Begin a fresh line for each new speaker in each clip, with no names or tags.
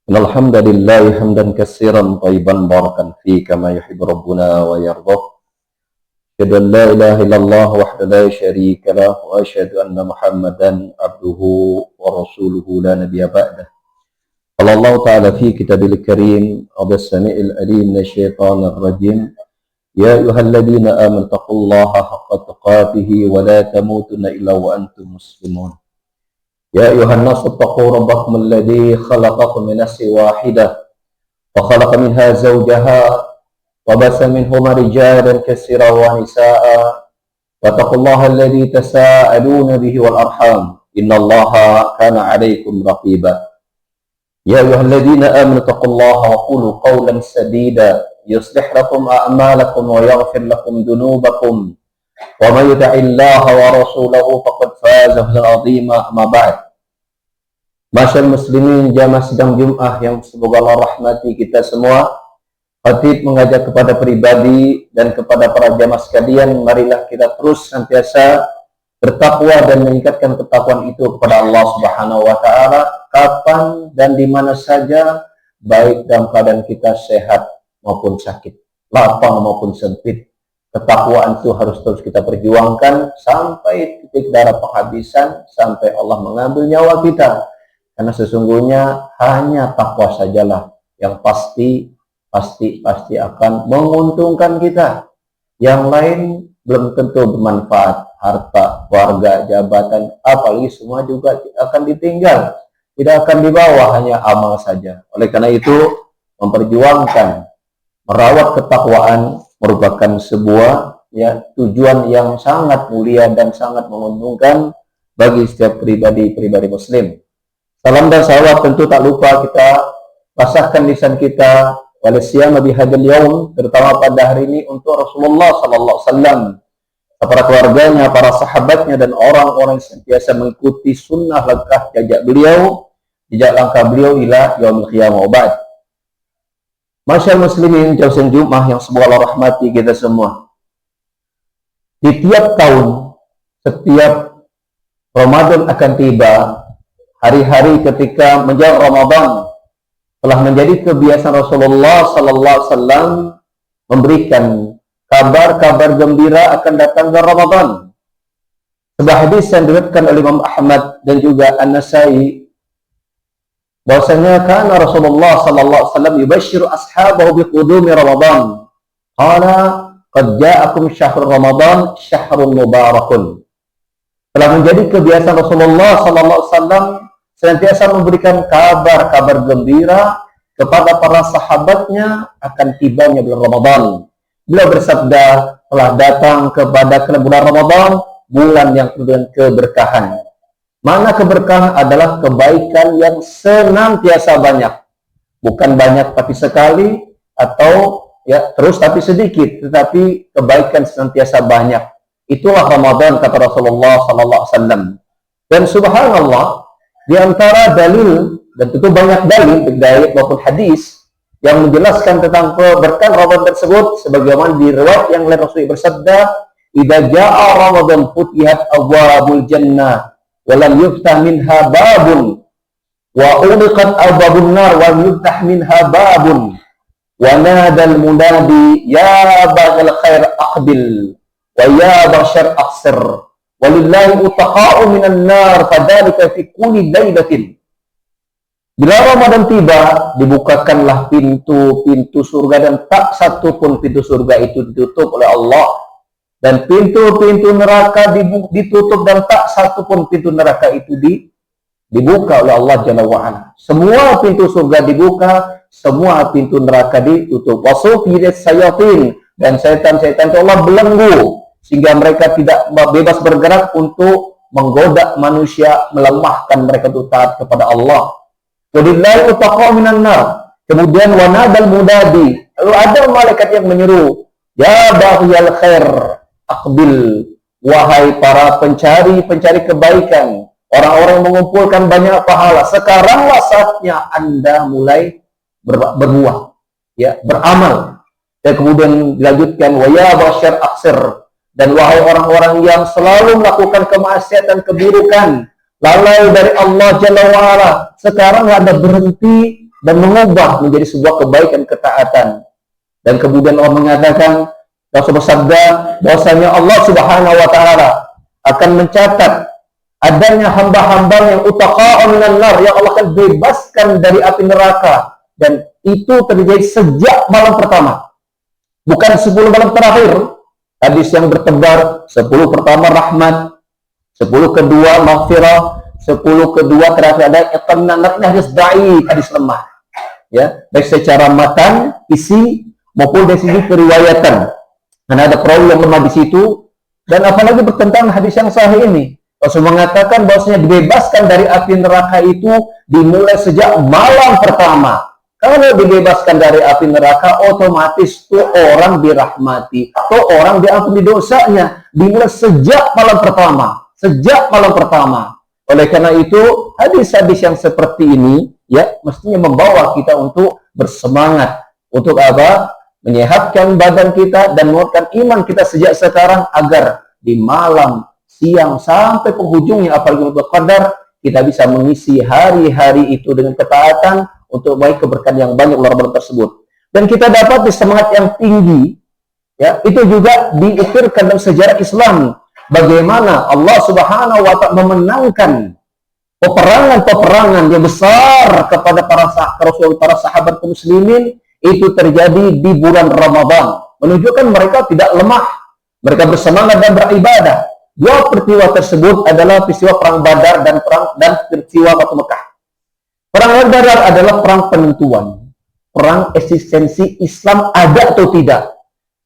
إن الحمد لله حمدا كثيرا طيبا باركا فيه كما يحب ربنا ويرضى. أشهد أن لا إله إلا الله وحده لا شريك له وأشهد أن محمدا عبده ورسوله لا نبي بعده. قال الله تعالى في كتابه الكريم أعوذ السميع العليم من الشيطان الرجيم يا أيها الذين آمنوا اتقوا الله حق تقاته ولا تموتن إلا وأنتم مسلمون. يا أيها الناس اتقوا ربكم الذي خلقكم من نفس واحدة وخلق منها زوجها وبث منهما رجالا كثيرا ونساء واتقوا الله الذي تساءلون به والأرحام إن الله كان عليكم رقيبا. يا أيها الذين آمنوا اتقوا الله وقولوا قولا سديدا يصلح لكم أعمالكم ويغفر لكم ذنوبكم ومن يطع الله ورسوله فقد فاز فوزا عظيما. أما بعد. Masyaallah muslimin jamaah sidang Jumat yang semoga Allah rahmati kita semua. Khatib mengajak kepada pribadi dan kepada para jamaah sekalian, marilah kita terus senantiasa bertakwa dan meningkatkan ketakwaan itu kepada Allah Subhanahu wa taala kapan dan di mana saja, baik dalam keadaan kita sehat maupun sakit, lapang maupun sempit. Ketakwaan itu harus terus kita perjuangkan sampai titik darah penghabisan, sampai Allah mengambil nyawa kita. Karena sesungguhnya hanya takwa sajalah yang pasti akan menguntungkan kita. Yang lain belum tentu bermanfaat. Harta, keluarga, jabatan, apalagi semua juga akan ditinggal. Tidak akan dibawa, hanya amal saja. Oleh karena itu, memperjuangkan, merawat ketakwaan merupakan sebuah tujuan yang sangat mulia dan sangat menguntungkan bagi setiap pribadi muslim. Salam dan salawat tentu tak lupa kita pasahkan lisan kita walasiyama bihadzal yaum, terutama pada hari ini untuk Rasulullah sallallahu alaihi wasallam, para keluarganya, para sahabatnya dan orang-orang yang sentiasa mengikuti sunnah langkah jejak langkah beliau ila yaumil qiyamah wa ba'd. Masyaallah muslimin jauh Jumat yang semoga Allah rahmati kita semua. Di tiap tahun, setiap Ramadan akan tiba, hari-hari ketika menjelang Ramadan telah menjadi kebiasaan Rasulullah sallallahu alaihi wasallam memberikan kabar-kabar gembira akan datangnya Ramadan. Sebuah hadis yang diriwayatkan oleh Imam Ahmad dan juga An-Nasai bahwasanya kana Rasulullah sallallahu alaihi wasallam yubashshiru ashabahu biqudumi Ramadan. Qala qad ja'akum syahrul Ramadan syahrun mubarakun. Telah menjadi kebiasaan Rasulullah sallallahu alaihi wasallam senantiasa memberikan kabar-kabar gembira kepada para sahabatnya akan tibanya bulan Ramadan. Beliau bersabda, telah datang kepada bulan Ramadan, bulan yang penuh dengan keberkahan. Mana keberkahan adalah kebaikan yang senantiasa banyak. Bukan banyak tapi sekali, atau terus tapi sedikit, tetapi kebaikan senantiasa banyak. Itulah Ramadan kata Rasulullah sallallahu alaihi wasallam. Dan subhanallah, di antara dalil, dan tentu banyak dalil, baik maupun hadis, yang menjelaskan tentang keberkahan Ramadan tersebut, sebagaimana di riwayat yang lain Rasulullah bersabda, "Idza jaa Ramadan futihat abwabul jannah, wa lam yuftah minha babun, wa uliqat abwabun nar, wa lam yuftah minha babun, wa nadal munadi, ya baghal khair aqbil, wa ya baghsyar aqsir. Walillahi utaqa'u minan nar fadzalika fi kulli lailatin." Bila Ramadan tiba, dibukakanlah pintu-pintu surga dan tak satu pun pintu surga itu ditutup oleh Allah, dan pintu-pintu neraka ditutup dan tak satu pun pintu neraka itu dibuka oleh Allah Jalla wa Ala. Semua pintu surga dibuka, semua pintu neraka ditutup. Wasufiyat sayatin, dan setan-setan itu Allah belenggu sehingga mereka tidak bebas bergerak untuk menggoda manusia, melemahkan mereka untuk taat kepada Allah. Walillahi utaqa'u minan nar. Kemudian wanadal mudadi, lalu ada malaikat yang menyeru, ya baghiyal khair aqbil, wahai para pencari kebaikan, orang-orang mengumpulkan banyak pahala, sekaranglah saatnya Anda mulai berbuah, beramal. Dan kemudian dilanjutkan, wa ya baghsyar aqsir, dan wahai orang-orang yang selalu melakukan kemaksiatan, keburukan, lalai dari Allah Jalla wa'ala, sekarang Anda berhenti dan mengubah menjadi sebuah kebaikan, ketaatan. Dan kemudian Allah mengatakan, Rasul bersabda bahwasanya Allah Subhanahu wa taala akan mencatat adanya hamba-hamba yang utaqa'un minan nar, yang Allah akan bebaskan dari api neraka, dan itu terjadi sejak malam pertama, bukan 10 malam terakhir. Hadis yang bertebar, 10 pertama rahmat, 10 kedua maghfirah, 10 kedua terakhir ada iqamna. Hadis dhaif, hadis lemah, ya, baik secara matan isi maupun dari segi periwayatan, karena ada perawi yang lemah di situ. Dan apalagi bertentangan hadis yang sahih ini. Rasul mengatakan bahwasanya dibebaskan dari api neraka itu dimulai sejak malam pertama. Kalau dibebaskan dari api neraka, otomatis tuh orang dirahmati, tuh orang diampuni dosanya, dimulai sejak malam pertama. Sejak malam pertama. Oleh karena itu, hadis-hadis yang seperti ini, ya, mestinya membawa kita untuk bersemangat. Untuk apa? Menyehatkan badan kita dan menguatkan iman kita sejak sekarang, agar di malam, siang, sampai penghujungnya, apalagi untuk qadar, kita bisa mengisi hari-hari itu dengan ketaatan untuk baik keberkahan yang banyak oleh Rabbana tersebut. Dan kita dapat semangat yang tinggi, ya, itu juga diukirkan dalam sejarah Islam. Bagaimana Allah Subhanahu wa ta'ala memenangkan peperangan-peperangan yang besar kepada para sahabat kaum muslimin, itu terjadi di bulan Ramadan, menunjukkan mereka tidak lemah, mereka bersemangat dan beribadah. Dua peristiwa tersebut adalah peristiwa perang Badar dan peristiwa Fatu Mekah. Perang Badar adalah perang penentuan, perang eksistensi Islam ada atau tidak,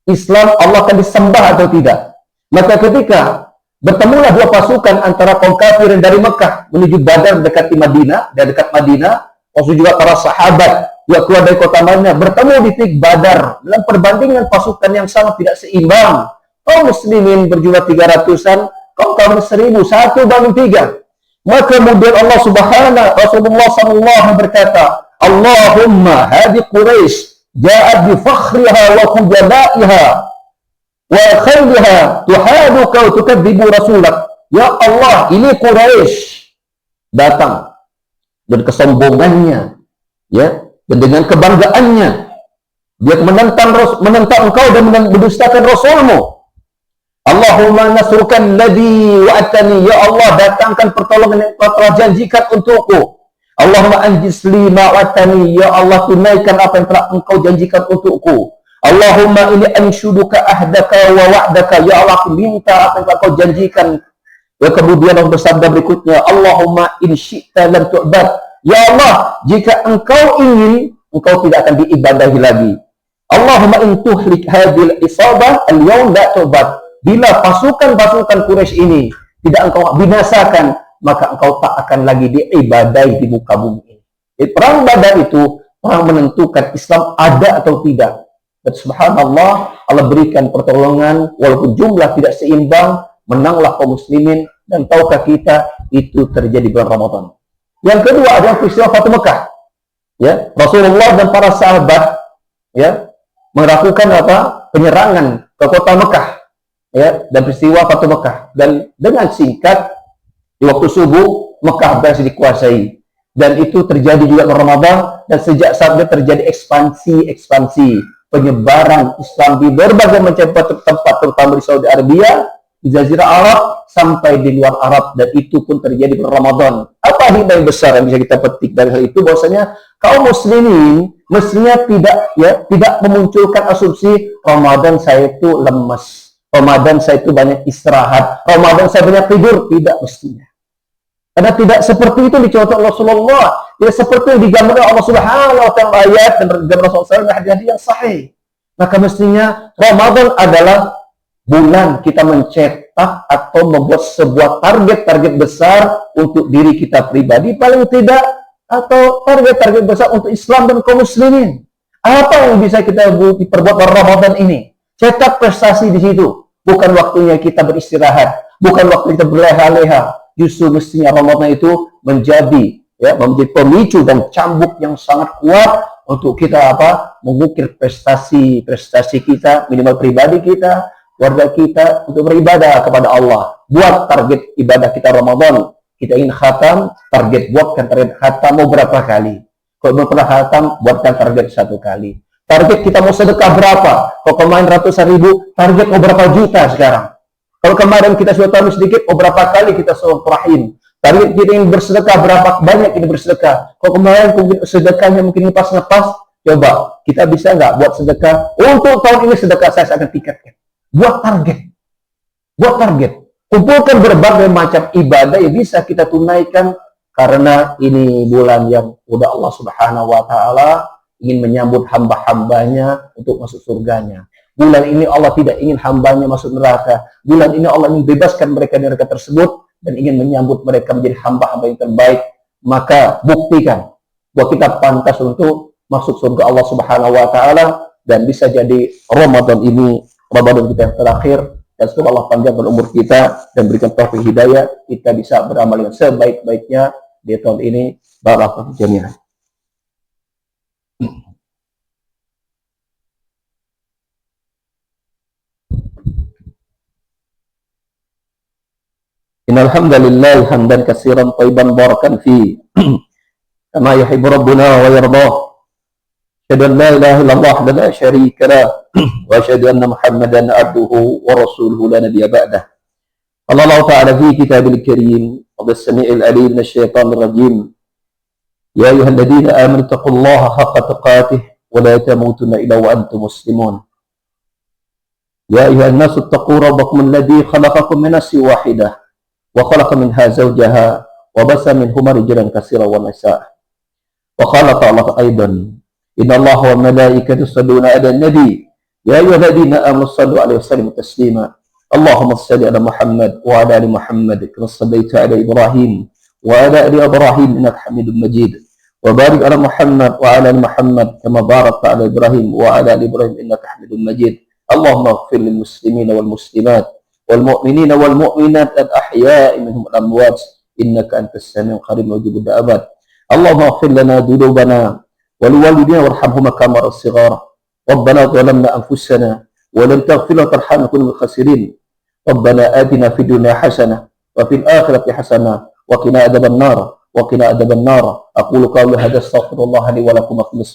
Islam Allah akan disembah atau tidak. Maka ketika bertemulah dua pasukan antara kaum kafir dari Mekah menuju Badar dekat Madinah, dan dekat Madinah, maksud juga para sahabat juga keluar dari kota Madinah, bertemu di titik Badar dalam perbandingan pasukan yang sangat tidak seimbang. Kaum muslimin berjumlah 300-an, kaum kafir 1.000, 1-3. Maka kemudian Allah Subhanahu, Rasulullah sallallahu berkata, Allahumma hadi Quraisy ja'at bi fakhriha wa khujabaiha wa khayliha tuhaduka wa tukadzibu rasulak. Ya Allah, ini Quraisy datang dan kesombongannya, ya, dan dengan kebanggaannya dia menentang engkau dan mendustakan Rasulmu. Allahumma nasrukan ladhi wa'atani, ya Allah, datangkan pertolongan yang kau telah janjikan untukku. Allahumma anjis li ma'atani, ya Allah, tunaikan apa yang telah engkau janjikan untukku. Allahumma ini anshuduka ahdaka wa wa'daka, ya Allah, minta apa yang telah kau janjikan. Ya, kemudian Allah bersabda berikutnya, Allahumma in syi'ta lam tu'bad, ya Allah, jika engkau ingin, engkau tidak akan diibadahi lagi. Allahumma in tuhlik hadhil isabah al-yawm la tu'bad, bila pasukan-pasukan Quraisy ini tidak engkau binasakan, maka engkau tak akan lagi diibadahi di muka bumi ini. Jadi, perang Badar itu perang menentukan Islam ada atau tidak. Dan subhanallah, Allah berikan pertolongan walaupun jumlah tidak seimbang, menanglah kaum muslimin. Dan tahukah kita itu terjadi bulan Ramadan. Yang kedua adalah peristiwa Fatu Mekah. Ya, Rasulullah dan para sahabat, ya, melakukan apa? Penyerangan ke kota Mekah. Ya, dan peristiwa Fatu Mekah, dan dengan singkat di waktu subuh Mekah berhasil dikuasai, dan itu terjadi juga di Ramadan. Dan sejak saat itu terjadi ekspansi penyebaran Islam di berbagai macam tempat, terutama di Saudi Arabia, di Jazirah Arab, sampai di luar Arab, dan itu pun terjadi di Ramadan. Apa hikmah yang besar yang bisa kita petik dari hal itu? Bahwasanya kaum muslimin mestinya tidak memunculkan asumsi Ramadan saya itu lemes, Ramadan saya itu banyak istirahat, Ramadan saya banyak tidur. Tidak mestinya. Karena tidak seperti itu dicontoh Rasulullah. Tidak seperti yang digambarkan Allah Subhanahu wa ta'ala ayat dan digambarkan Rasulullah SAW hadis yang sahih. Maka mestinya Ramadan adalah bulan kita mencetak atau membuat sebuah target-target besar untuk diri kita pribadi paling tidak, atau target-target besar untuk Islam dan kaum muslimin. Apa yang bisa kita perbuat pada Ramadan ini? Cetak prestasi di situ. Bukan waktunya kita beristirahat, bukan waktu kita berleha-leha. Justru mestinya Ramadan itu menjadi pemicu dan cambuk yang sangat kuat untuk kita mengukir prestasi kita, minimal pribadi kita, keluarga kita, untuk beribadah kepada Allah. Buat target ibadah kita Ramadan. Kita ingin khatam, buatkan target khatam mau berapa kali. Kalau belum pernah hatam, buatkan target 1 kali. Target kita mau sedekah berapa? Kalau kemarin ratusan ribu, target mau berapa juta sekarang? Kalau kemarin kita sudah tahu sedikit, berapa kali kita silaturahim? Target kita ingin bersedekah, berapa banyak ini bersedekah? Kalau kemarin sedekahnya mungkin ngepas-ngepas, coba kita bisa nggak buat sedekah? Untuk tahun ini sedekah saya akan tingkatkan. Buat target. Kumpulkan berbagai macam ibadah yang bisa kita tunaikan karena ini bulan yang udah Allah Subhanahu wa taala ingin menyambut hamba-hambanya untuk masuk surganya. Bulan ini Allah tidak ingin hambanya masuk neraka. Bulan ini Allah ingin bebaskan mereka dari neraka tersebut dan ingin menyambut mereka menjadi hamba-hamba yang terbaik. Maka buktikan bahwa kita pantas untuk masuk surga Allah Subhanahu wa taala dan bisa jadi Ramadan ini Ramadan kita yang terakhir. Dan semoga Allah panjangkan umur kita dan berikan taufik hidayah, kita bisa beramal dengan sebaik-baiknya di tahun ini. Barakallahu jami'an. Innal hamdalillah hamdan katsiran thayyiban barakan fi kama yuhibbu rabbuna wa yardah. Asyhadu an la ilaha illallah wa la syarika lah wa asyhadu anna Muhammadan abduhu wa rasuluhu la nabiyya ba'dah. Allah Ta'ala fi kitabil karim wa bis-sami'il alim minasyaitonir rajim. Ya ayyuhalladzina amanu taqullaha haqqa tuqatih wa la tamutunna illa wa antum muslimun. Ya ayyuhan nasu taqu rabbakum alladzi khalaqakum min nafsin wahidah wa khalaqa minha zawjaha wa bassa minhuma rijalan katsiran wa nisaa. Wa qala ta'ala aidan inna Allaha wa malaikatahu yusalluna 'alan nabi ya ayyuhalladzina amanu shallu 'alaihi wa sallimu taslima. Allahumma shalli 'ala Muhammad wa 'ala ali Muhammad kama shallaita 'ala Ibrahim wa 'ala ali Ibrahim innaka Hamidum Majid. Wa barik 'ala Muhammad wa 'ala ali Muhammad kama barakta 'ala Ibrahim wa 'ala ali Ibrahim innaka Hamidum Majid. Allahumma ighfir lil muslimina wal muslimat wal mu'minina wal mu'minat al ahya'i minhum wal amwat innaka antas samiul qareeb mujibud da'awat. Allahumma ighfir lana dhunubana ولوالدينا وارحمهما كما الصغار. ربنا ظلمنا أنفسنا ولم تغفر لنا وترحمنا نكون من الخاسرين. ربنا آتنا في الدنيا حسنة وفي الآخرة حسنة وقنا عذاب النار. أقول قولي هذا استغفر الله لي ولكم.